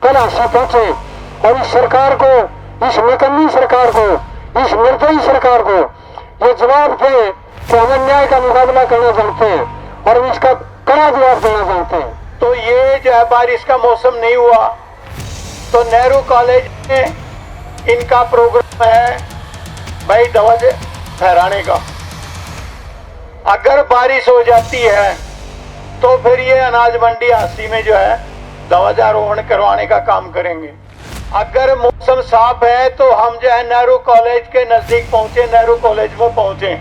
कल हासिल पहुंचे और इस सरकार को, इस निकम्मी सरकार को, इस निर्दयी सरकार को ये जवाब दे कि हम अन्याय का मुकाबला करना जानते हैं और हम इसका कड़ा जवाब देना जानते हैं। तो ये जो है बारिश का मौसम नहीं हुआ तो नेहरू कॉलेज में इनका प्रोग्राम है भाई ध्वज फहराने का। अगर बारिश हो जाती है तो फिर ये अनाज मंडी हांसी में जो है ध्वजारोहण करवाने का काम करेंगे। अगर मौसम साफ है तो हम जो है नेहरू कॉलेज के नजदीक पहुंचे, नेहरू कॉलेज में पहुंचे।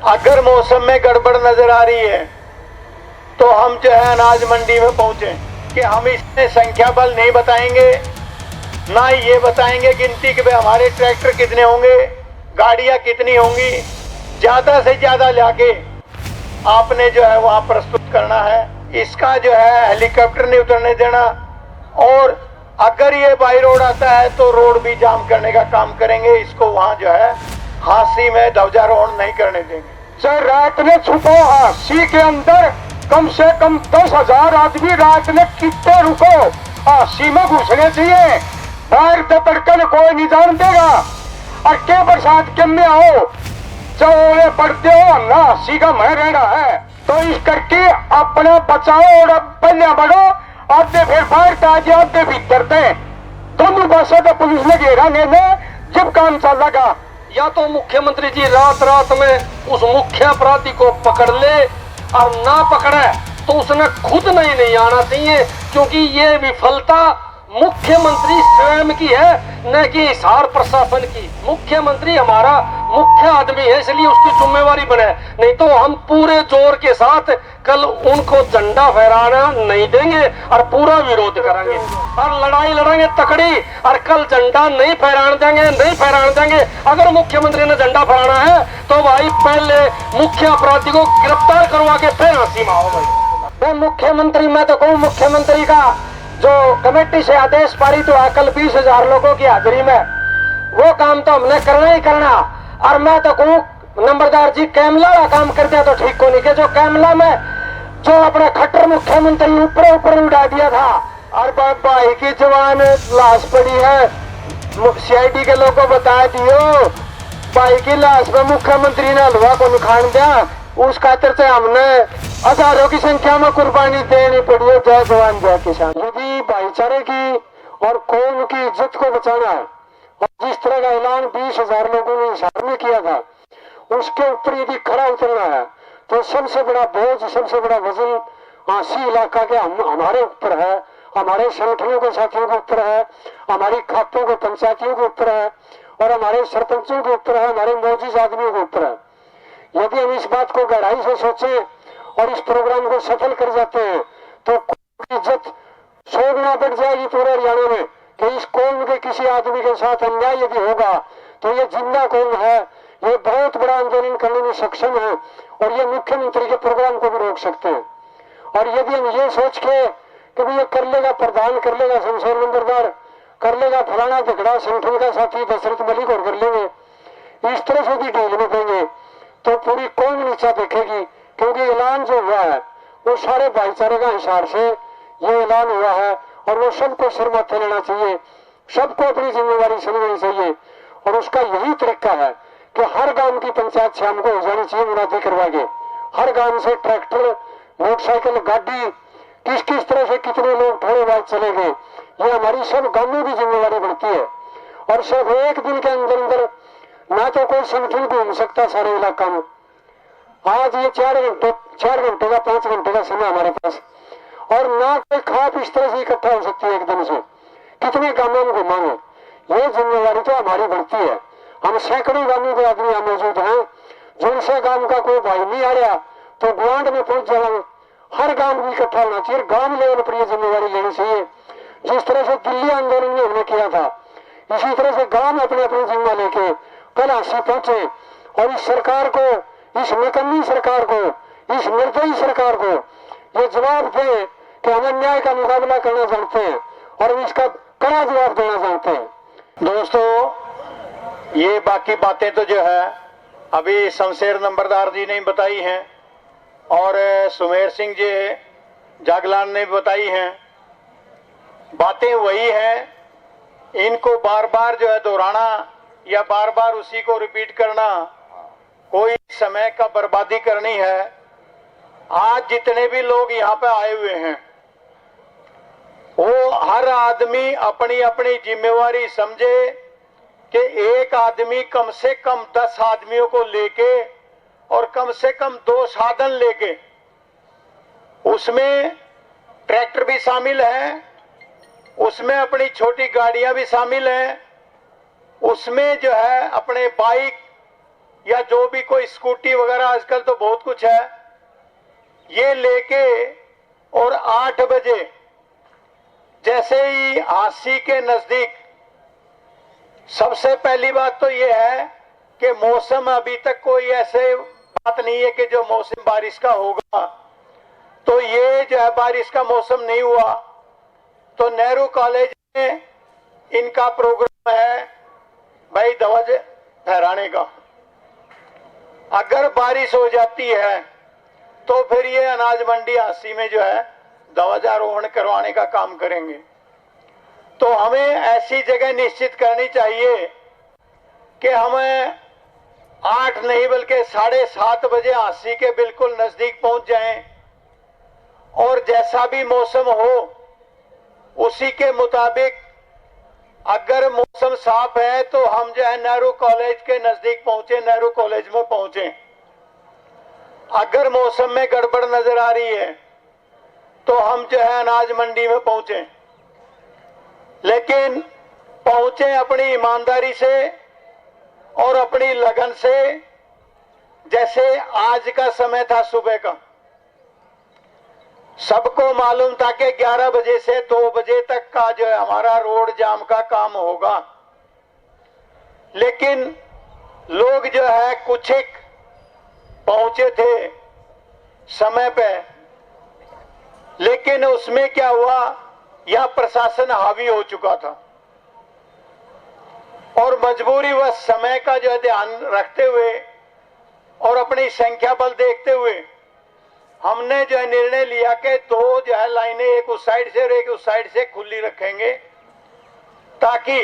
अगर मौसम में गड़बड़ नजर आ रही है तो हम जो है अनाज मंडी में पहुंचे कि हम इसमें संख्या बल नहीं बताएंगे, ना ये बताएंगे गिनती कि भाई हमारे ट्रैक्टर कितने होंगे, गाड़ियां कितनी होंगी। ज्यादा से ज्यादा लाके आपने जो है वहां प्रस्तुत करना है। इसका जो है हेलीकॉप्टर नहीं उतरने देना और अगर ये बाई रोड आता है तो रोड भी जाम करने का काम करेंगे। इसको वहां जो है हांसी में ध्वजारोहण नहीं करने देंगे। सर रात में छुपो हांसी के अंदर कम से कम 10,000 आदमी रात में कितने रुको हांसी में घुसने चाहिए। बाहर तड़कन कोई नहीं जान देगा और के बरसात के में आओ चौड़े पड़ते हो ना हांसी का मह रहना है। तो इस करके अपना बचाओ और पहले बढ़ो, आधे फिर बाहर ताजे आधे भीतर थे। दोनों पासे तो पुलिस ने घेरा लेने जब काम चलेगा। या तो मुख्यमंत्री जी रात रात में उस मुख्य अपराधी को पकड़ ले और ना पकड़े तो उसने खुद नहीं आना चाहिए, क्योंकि ये विफलता मुख्यमंत्री स्वयं की है, न कि हिसार प्रशासन की। मुख्यमंत्री हमारा मुख्य आदमी है, इसलिए उसकी जिम्मेवारी बने। नहीं तो हम पूरे जोर के साथ कल उनको झंडा फहराना नहीं देंगे और पूरा विरोध करेंगे और लड़ाई लड़ेंगे तकड़ी। और कल झंडा नहीं फहराने देंगे। अगर मुख्यमंत्री ने झंडा फहराना है तो भाई पहले मुख्य अपराधी को गिरफ्तार करवा के फिर हांसी में आओ भाई। मुख्यमंत्री, मैं तो कहूँ मुख्यमंत्री का जो कमेटी से आदेश पारित हुआ कल 20,000 लोगों की हाजिरी में, वो काम तो हमने करना ही करना। और मैं तो कहूँ नंबरदार जी कैमला का काम कर दिया तो ठीक को नहीं के जो कैमला में जो अपना खट्टर मुख्यमंत्री ऊपर उड़ा दिया था और भाई की जवान लाश पड़ी है। सीआईडी के लोगों को बता दियो भाई की लाश में मुख्यमंत्री ने हलवा को निखान दिया। उस खातिर से हमने हजारों की संख्या में कुर्बानी देनी पड़ी है। जय जवान जय किसान। यदि भाईचारे की और कौम की इज्जत को बचाना है और जिस तरह का ऐलान 20,000 लोगों ने हिसार में किया था उसके ऊपर यदि खड़ा उतरना है तो सबसे बड़ा बोझ, सबसे बड़ा वजन हांसी इलाका के हमारे ऊपर है, हमारे संगठनों के साथियों के ऊपर है, हमारी खातों के पंचायतियों के ऊपर है और हमारे सरपंचों के ऊपर है, हमारे मौजूद आदमियों के ऊपर है। यदि हम इस बात को गहराई से सोचें और इस प्रोग्राम को सफल कर जाते हैं तो कौम की इज्जत 100 गुना बढ़ जाएगी पूरे हरियाणा में। कि इस कौम के किसी आदमी के साथ अन्याय यदि होगा तो ये जिंदा कौम है, ये बहुत बड़ा आंदोलन करने में सक्षम है और ये मुख्यमंत्री के प्रोग्राम को भी रोक सकते हैं। और यदि हम ये सोच के कि ये कर लेगा प्रधान, कर लेगा शमशेर नंबरदार, कर लेगा फलाना झगड़ा संगठन का साथी दशरथ मलिक और कर लेंगे, इस तरह से भी ढील में देंगे तो पूरी कौम नीचा देखेगी। क्योंकि ऐलान जो हुआ है वो सारे भाईचारे का हिसार से ये ऐलान हुआ है और वो सबको सिर माथे लेना चाहिए, सबको अपनी जिम्मेवारी समझनी चाहिए। और उसका यही तरीका है कि हर गांव की पंचायत शाम को हो जानी चाहिए मुनादी करवा के। हर गांव से ट्रैक्टर, मोटरसाइकिल, गाड़ी किस किस तरह से कितने लोग थोड़े बाद चले गए, ये हमारी सब गांवों की जिम्मेवारी बनती है। और सिर्फ एक दिन के अंदर अंदर ना तो कोई संगठन घूम सकता सारे इलाका में। आज ये 4 घंटे का 5 घंटे का समय हमारे पास और ना कोई खाप इस तरह से इकट्ठा हो सकती है एकदम से। कितने गांवों में घुमाएंगे, ये जिम्मेवारी तो हमारी बढ़ती है। हम सैकड़ों गांवों के आदमी यहाँ मौजूद हैं, जिनसे गांव का कोई भाई नहीं आ रहा तो ग्वांड में पहुंच जाएंगे। हर गांव भी इकट्ठा होना चाहिए, गांव लेवल पर यह जिम्मेवारी लेनी चाहिए। जिस तरह से दिल्ली आंदोलन में हमने किया था, इसी तरह से गांव अपने अपनी जिम्मा लेके कल हांसी पहुंचे और इस सरकार को, इस निकम्मी सरकार को, इस निर्दयी सरकार को ये जवाब दे कि हम अन्याय का मुकाबला करना जानते हैं और हम इसका कड़ा जवाब देना जानते हैं। दोस्तों, ये बाकी बातें तो जो है अभी शमशेर नंबरदार जी ने बताई हैं और सुमेर सिंह जी जागलान ने बताई हैं। बातें वही हैं, इनको बार बार जो है दोहराना या बार बार उसी को रिपीट करना कोई समय का बर्बादी करनी है। आज जितने भी लोग यहाँ पे आए हुए हैं वो हर आदमी अपनी अपनी जिम्मेवारी समझे कि एक आदमी कम से कम 10 आदमियों को लेके और कम से कम 2 साधन लेके, उसमें ट्रैक्टर भी शामिल है, उसमें अपनी छोटी गाड़ियां भी शामिल हैं, उसमें जो है अपने बाइक या जो भी कोई स्कूटी वगैरह आजकल तो बहुत कुछ है, ये लेके और 8 बजे जैसे ही हांसी के नजदीक, सबसे पहली बात तो ये है कि मौसम अभी तक कोई ऐसे बात नहीं है कि जो मौसम बारिश का होगा, तो ये जो है बारिश का मौसम नहीं हुआ। तो नेहरू कॉलेज में इनका प्रोग्राम है भाई ध्वज फहराने का। अगर बारिश हो जाती है तो फिर ये अनाज मंडी हांसी में जो है ध्वजारोहण करवाने का काम करेंगे। तो हमें ऐसी जगह निश्चित करनी चाहिए कि हमें 8 नहीं बल्कि 7:30 बजे हांसी के बिल्कुल नजदीक पहुंच जाएं और जैसा भी मौसम हो उसी के मुताबिक, अगर मौसम साफ है तो हम जो है नेहरू कॉलेज के नजदीक पहुंचे, नेहरू कॉलेज में पहुंचे। अगर मौसम में गड़बड़ नजर आ रही है तो हम जो है अनाज मंडी में पहुंचे, लेकिन पहुंचे अपनी ईमानदारी से और अपनी लगन से। जैसे आज का समय था सुबह का, सबको मालूम था कि 11 बजे से 2 बजे तक का जो है हमारा रोड जाम का काम होगा, लेकिन लोग जो है कुछ एक पहुंचे थे समय पे, लेकिन उसमें क्या हुआ, यह प्रशासन हावी हो चुका था और मजबूरी व समय का जो है ध्यान रखते हुए और अपनी संख्या बल देखते हुए हमने जो है निर्णय लिया कि 2 जो है लाइनें, एक उस साइड से और एक उस साइड से खुली रखेंगे ताकि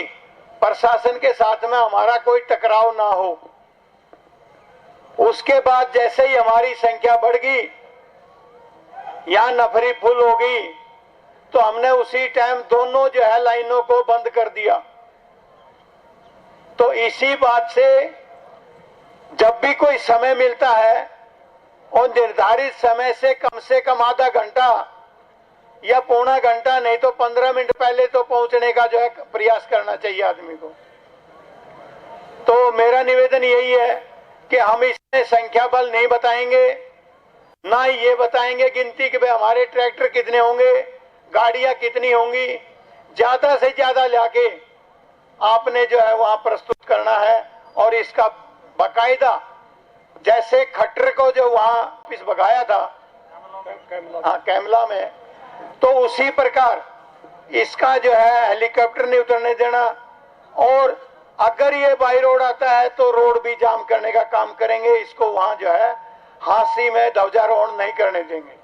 प्रशासन के साथ में हमारा कोई टकराव ना हो। उसके बाद जैसे ही हमारी संख्या बढ़ गई, यहां नफरी फुल हो गई, तो हमने उसी टाइम दोनों जो है लाइनों को बंद कर दिया। तो इसी बात से जब भी कोई समय मिलता है और निर्धारित समय से कम आधा घंटा या पौना घंटा नहीं तो 15 मिनट पहले तो पहुंचने का जो है प्रयास करना चाहिए आदमी को। तो मेरा निवेदन यही है कि हम इसमें संख्या बल नहीं बताएंगे, ना ही ये बताएंगे गिनती कि भाई हमारे ट्रैक्टर कितने होंगे, गाड़ियां कितनी होंगी। ज्यादा से ज्यादा लाके आपने जो है वहां प्रस्तुत करना है और इसका बाकायदा, जैसे खट्टर को जो वहां वापिस भगाया था कैमला में, तो उसी प्रकार इसका जो है हेलीकॉप्टर नहीं उतरने देना, और अगर ये बाई रोड आता है तो रोड भी जाम करने का काम करेंगे। इसको वहां जो है हांसी में ध्वजारोहण नहीं करने देंगे।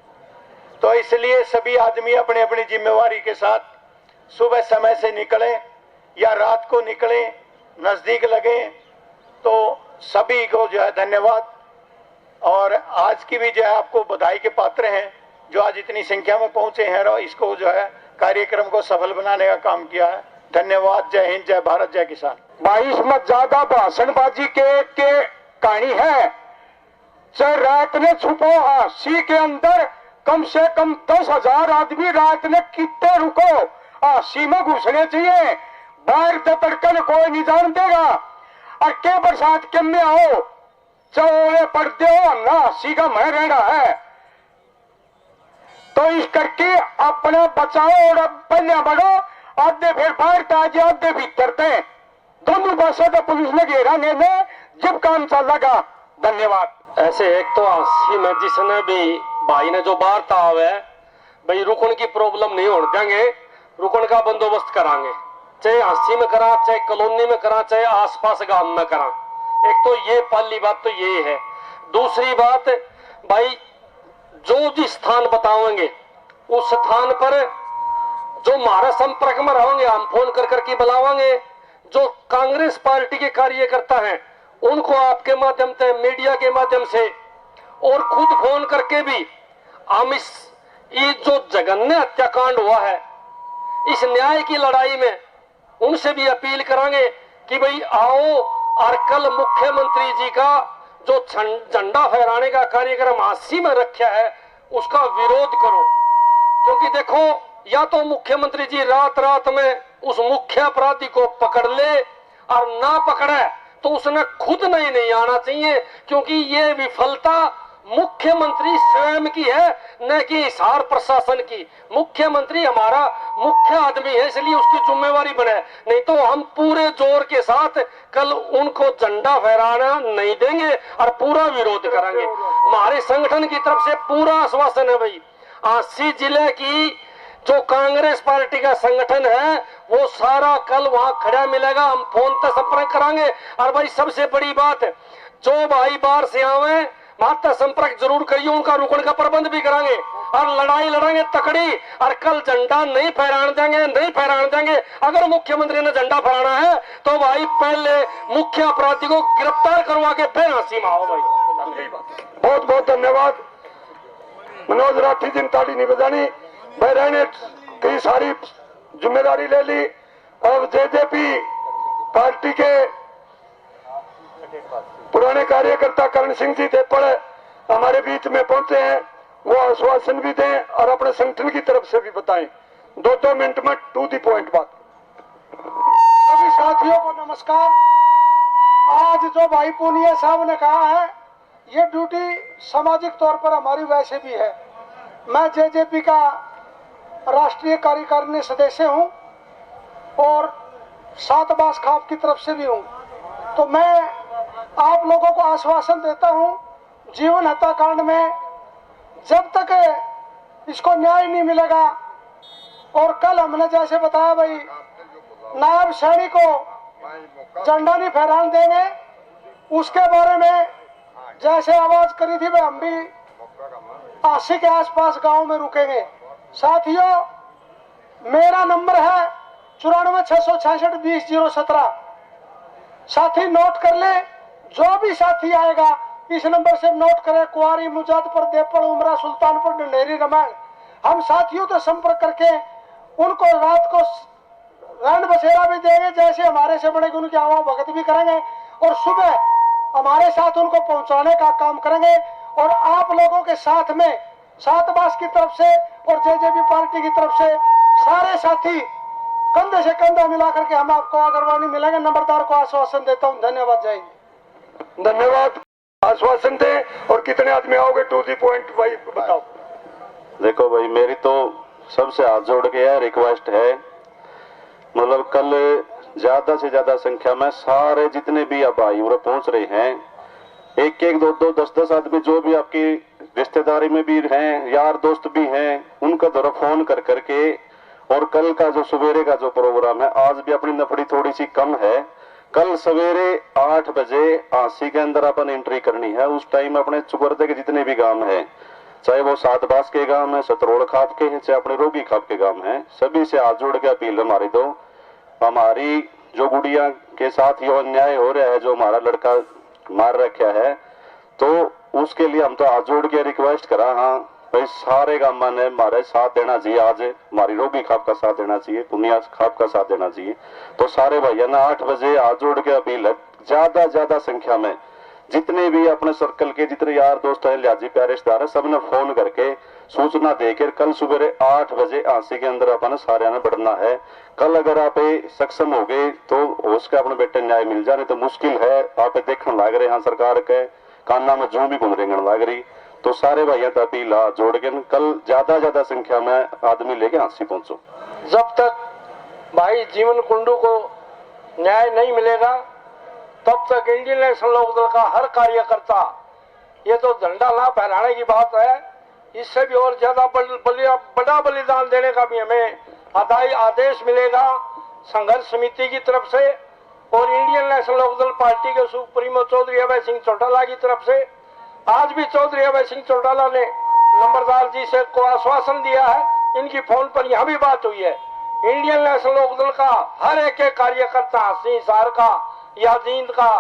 तो इसलिए सभी आदमी अपनी अपनी जिम्मेवारी के साथ सुबह समय से निकले या रात को निकले, नजदीक लगे। तो सभी को जो है धन्यवाद, और आज की भी जो है आपको बधाई के पात्र हैं जो आज इतनी संख्या में पहुंचे हैं और इसको जो है कार्यक्रम को सफल बनाने का काम किया है। धन्यवाद। जय हिंद, जय भारत, जय किसान। 22 मत ज्यादा भाषणबाजी के कहानी है। चाहे रात में छुपो हांसी के अंदर कम से कम 10,000 आदमी रात में कितने रुको, हांसी में घुसने चाहिए। बाहर तड़कन कोई नहीं जान देगा। और के बरसात के में आओ चौड़े पड़ते हो ना, हांसी का मैं रहना है। तो इस करके अपना बचाओ और पहले बढ़ो। आधे फिर बाहर ताजे, आधे भीतर थे, दोनों बसों तो पुलिस ने घेरा ने जब काम चल लगा। धन्यवाद। ऐसे एक तो हांसी में जिसने भी भाई ने जो वार्ताव है भाई रुकन की प्रॉब्लम नहीं होने देंगे, रुकन का बंदोबस्त करांगे, चाहे हांसी में करा, चाहे कॉलोनी में करा, चाहे आसपास गांव में करा। एक तो ये पहली बात तो ये है। दूसरी बात भाई, जो जिस स्थान बताओगे उस स्थान पर जो हमारे संपर्क में रहोगे हम फोन कर करके बुलावांगे। जो कांग्रेस पार्टी के कार्यकर्ता हैं उनको आपके माध्यम से, मीडिया के माध्यम से और खुद फोन करके भी हम ये जो जघन्य हत्याकांड हुआ है, इस न्याय की लड़ाई में उनसे भी अपील करेंगे कि भाई आओ और कल मुख्यमंत्री जी का जो झंडा फहराने का कार्यक्रम हांसी में रखा है उसका विरोध करो। क्योंकि देखो, या तो मुख्यमंत्री जी रात रात में उस मुख्य अपराधी को पकड़ ले और ना पकड़े तो उसने खुद नहीं आना चाहिए, क्योंकि ये विफलता मुख्यमंत्री स्वयं की है, न कि हिसार प्रशासन की। मुख्यमंत्री हमारा मुख्य आदमी है, इसलिए उसकी जिम्मेवारी बने, नहीं तो हम पूरे जोर के साथ कल उनको झंडा फहराना नहीं देंगे और पूरा विरोध करेंगे। हमारे संगठन की तरफ से पूरा आश्वासन है भाई। हांसी जिले की जो कांग्रेस पार्टी का संगठन है वो सारा कल वहां खड़ा मिलेगा, हम फोन पर संपर्क करांगे। और भाई सबसे बड़ी बात, जो भाई बाहर से आवे मात्र संपर्क जरूर करिए, उनका रुकने का प्रबंध भी करांगे और लड़ाई लड़ेंगे तकड़ी। और कल झंडा नहीं फहराने देंगे। अगर मुख्यमंत्री ने झंडा फहराना है तो भाई पहले मुख्य अपराधी को गिरफ्तार करवा के फिर हांसी में आओ भाई। बहुत बहुत धन्यवाद। मनोज राठी जिनताड़ी नहीं बजानी भाई ने कई सारी जिम्मेदारी ले ली। अब जेजेपी पार्टी के पुराने कार्यकर्ता करण सिंह जी तेपड़ हमारे बीच में पहुंचे हैं, वो आश्वासन भी दें और अपने संगठन की तरफ से भी बताएं। 2-2 मिनट में टू दी पॉइंट बात। सभी साथियों को नमस्कार। आज जो भाई पूनिया साहब ने कहा है ये ड्यूटी सामाजिक तौर पर हमारी वैसे भी है। मैं जेजेपी का राष्ट्रीय कार्यकारिणी सदस्य हूं और सातबास खाप की तरफ से भी हूं। तो मैं आप लोगों को आश्वासन देता हूं, जीवन हत्याकांड में जब तक इसको न्याय नहीं मिलेगा, और कल हमने जैसे बताया भाई नायब सैनिक को झंडा नहीं फहराने देंगे, उसके बारे में जैसे आवाज करी थी भाई हम भी 80 के आसपास गांव में रुकेंगे। साथियों, मेरा नंबर है 94-666-20-017। साथी नोट कर ले, जो भी साथी आएगा इस नंबर से नोट करे। कुआरी, मुजादपुर, देपड़, उमरा, सुल्तानपुर, ढंढेरी, रामायण। हम साथियों तो संपर्क करके उनको रात को रैन बसेरा भी देंगे, जैसे हमारे से बड़े उनकी आवा भगत भी करेंगे, और सुबह हमारे साथ उनको पहुंचाने का काम करेंगे। और आप लोगों के साथ में सातबास की तरफ से और जेजेपी पार्टी की तरफ से सारे साथी कंधे से कंधा मिलाकर के हम आपको अग्रवाणी मिलेंगे। नंबरदार को आश्वासन देता हूं। धन्यवाद। जय हिंद। धन्यवाद। आश्वासन दें। और कितने आदमी आओगे? टू दी पॉइंट भाई बताओ। देखो भाई, मेरी तो सबसे हाथ जोड़ के है रिक्वेस्ट है, मतलब कल ज्यादा से ज्यादा संख्या में सारे जितने भी अब भाई उरे पहुंच रहे हैं, 1-1, 2-2, 10-10 आदमी जो भी आपकी रिश्तेदारी में भी हैं, यार दोस्त भी हैं, उनका जरा फोन कर करके। और कल का जो सवेरे का जो प्रोग्राम है, आज भी अपनी नफड़ी थोड़ी सी कम है। कल सवेरे 8 बजे हांसी के अंदर अपन एंट्री करनी है। उस टाइम अपने चुकरदे के जितने भी गांव हैं, चाहे वो सातबास के गांव है, सतरोड़ खाप के हैं, चाहे अपने रोगी खाप के गांव हैं, सभी से हाथ जोड़ के अपील हमारी दो। हमारी जो गुड़िया के साथ ये अन्याय हो रहा है, जो हमारा लड़का मार रखा है, तो उसके लिए हम तो हाथ जोड़ के रिक्वेस्ट करा। हाँ भाई, सारे गांव ने हमारे साथ देना चाहिए। आज हमारी रोगी खाप का साथ देना चाहिए, पुनिया खाप का साथ देना चाहिए। तो सारे भैया ना 8 बजे हाथ जोड़ के अपील है, ज्यादा संख्या में जितने भी अपने सर्कल के जितने यार दोस्त है, लिहाजी प्यारे रिश्तेदार है, सबने फोन करके सूचना देकर कल सुबह 8 बजे हांसी के अंदर अपन सारे ने बढ़ना है। कल अगर आप सक्षम हो गए तो हो सके अपने बेटे न्याय मिल जाने, तो मुश्किल है। आप देखने लग रहे हैं सरकार के कान्ना में जो भी घूम रेंगण लग रही। तो सारे भाइयों का अपील जोड़ के कल ज्यादा संख्या में आदमी लेके हांसी पहुंचो। जब तक भाई जीवन कुंडू को न्याय नहीं मिलेगा तब तक इंडियन नेशनल लोकदल का हर कार्यकर्ता, ये तो झंडा ना फहराने की बात है, इससे भी और ज्यादा बड़ा बलिदान देने का भी हमें आदेश मिलेगा संघर्ष समिति की तरफ से और इंडियन नेशनल लोकदल पार्टी के सुप्रीमो चौधरी अभय सिंह चौटाला की तरफ से। आज भी चौधरी अभय सिंह चौटाला ने नंबरदार जी से को आश्वासन दिया है, इनकी फोन पर यहाँ भी बात हुई है इंडियन नेशनल लोकदल का हर एक कार्यकर्ता, सिंसार का या जींद का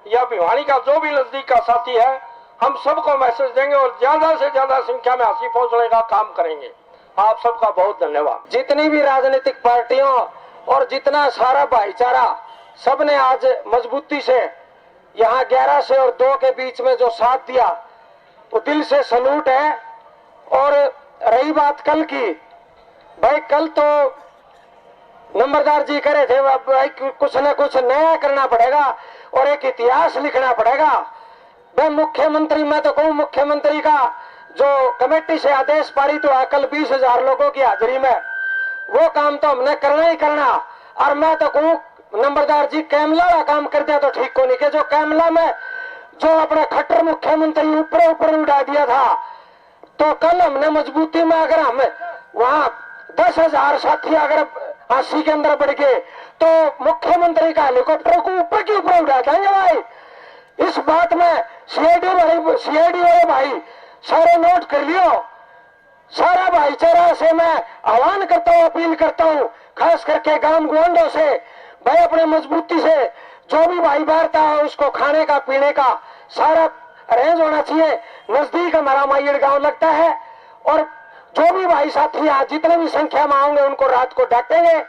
या भिवानी का जो भी नजदीक का साथी है, हम सबको मैसेज देंगे और ज्यादा से ज्यादा संख्या में हासिल पहुंचने का काम करेंगे। आप सबका बहुत धन्यवाद। जितनी भी राजनीतिक पार्टियों और जितना सारा भाईचारा, सबने आज मजबूती से यहाँ 11 से और 2 के बीच में जो साथ दिया, वो दिल से सलूट है। और रही बात कल की, भाई कल तो नंबरदार जी कह रहे थे भाई कुछ न कुछ नया करना पड़ेगा और एक इतिहास लिखना पड़ेगा। भाई मुख्यमंत्री, मैं तो कहूँ मुख्यमंत्री का जो कमेटी से आदेश पारित हुआ कल 20,000 लोगों की हाजिरी में, वो काम तो हमने करना ही करना। और मैं तो कहूँ नंबरदार जी कैमला का काम कर दिया तो ठीक को नहीं, के जो कैमला में जो अपना खट्टर मुख्यमंत्री ऊपर ऊपर उड़ा दिया था, तो कल हमने मजबूती में अगर हम वहाँ 10,000 साथी अगर 80 के अंदर बढ़ गए तो मुख्यमंत्री का हेलीकॉप्टर को ऊपर के ऊपर उड़ा देंगे भाई। इस बात में सीआईडी वाले भाई सारे नोट कर लियो। सारा भाईचारा से मैं आह्वान करता हूँ, अपील करता हूँ, खास करके गांव गुआंढों से, भाई अपने मजबूती से जो भी भाई बारता है उसको खाने का पीने का सारा अरेंज होना चाहिए। नजदीक हमारा माइड गांव लगता है और जो भी भाई साथी आज जितने भी संख्या में आएंगे उनको रात को डांटेंगे।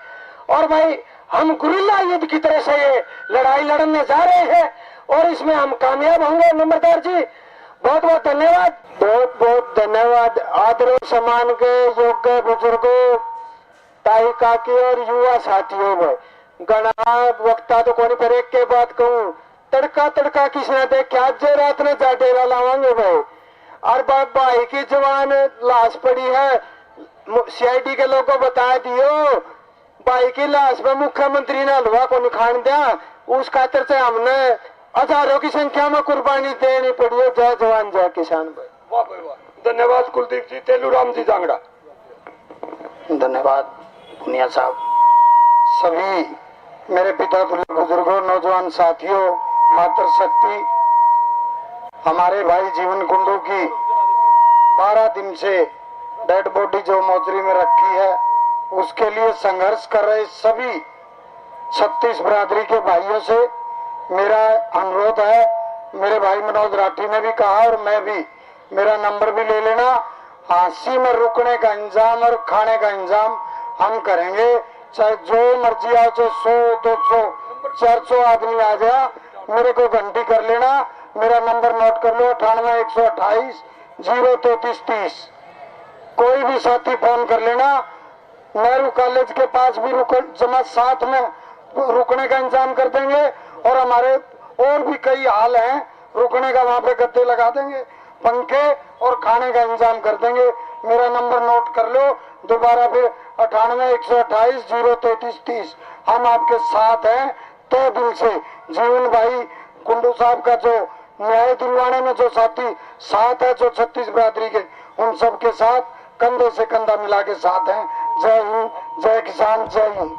और भाई हम गुरिल्ला युद्ध की तरह से ये लड़ाई लड़ने जा रहे हैं और इसमें हम कामयाब होंगे। नंबरदार जी बहुत बहुत धन्यवाद। बहुत बहुत धन्यवाद। आदर और सम्मान के योग्य बुजुर्गों, ताई काकी और युवा साथियों में गणा वक्ता तो कोनी पर एक के बात कहूँ, तड़का तड़का किसने देख आज रात ने जा डेरा लावांगे भाई। और भाई की जवान लाश पड़ी है, सीआईडी के लोगों को बता दियो भाई की लाश में मुख्यमंत्री ने हलवा को निखान दिया, उस खातर से हमने हजारों की संख्या में कुर्बानी देनी पड़ी है। जय जवान जय किसान भाई। वाह भाई वाह, धन्यवाद कुलदीप जी। तेलूराम जी जांगड़ा। धन्यवाद पुनिया साहब। सभी मेरे पिता बुजुर्गों, नौजवान साथियों, मातृशक्ति, हमारे भाई जीवन कुंडू की 12 दिन से डेड बॉडी जो मोचरी में रखी है उसके लिए संघर्ष कर रहे सभी 36 बरादरी के भाइयों से मेरा अनुरोध है। मेरे भाई मनोज राठी ने भी कहा और मैं भी, मेरा नंबर भी ले लेना। हांसी में रुकने का इंतजाम और खाने का इंतजाम हम करेंगे, चाहे जो मर्जी आओ, चाहे 100, 200, 400 आदमी आ जाए, मेरे को घंटी कर लेना। मेरा नंबर नोट कर लो 98 128 033 30। कोई भी साथी फोन कर लेना। नेहरू कॉलेज के पास भी जमा साथ में रुकने का इंतजाम कर देंगे और हमारे और भी कई हाल हैं रुकने का, वहां पे गद्दे लगा देंगे, पंखे और खाने का इंतजाम कर देंगे। मेरा नंबर नोट कर लो दोबारा फिर 98 128 033 30। हम आपके साथ हैं तय दिल से। जीवन भाई कुंडू साहब का जो न्याय दिलवाने में जो साथी साथ है, जो 36 बरादरी के, उन सब के साथ कंधे से कंधा मिला के साथ हैं। जय हिंद, जय किसान, जय हिंद।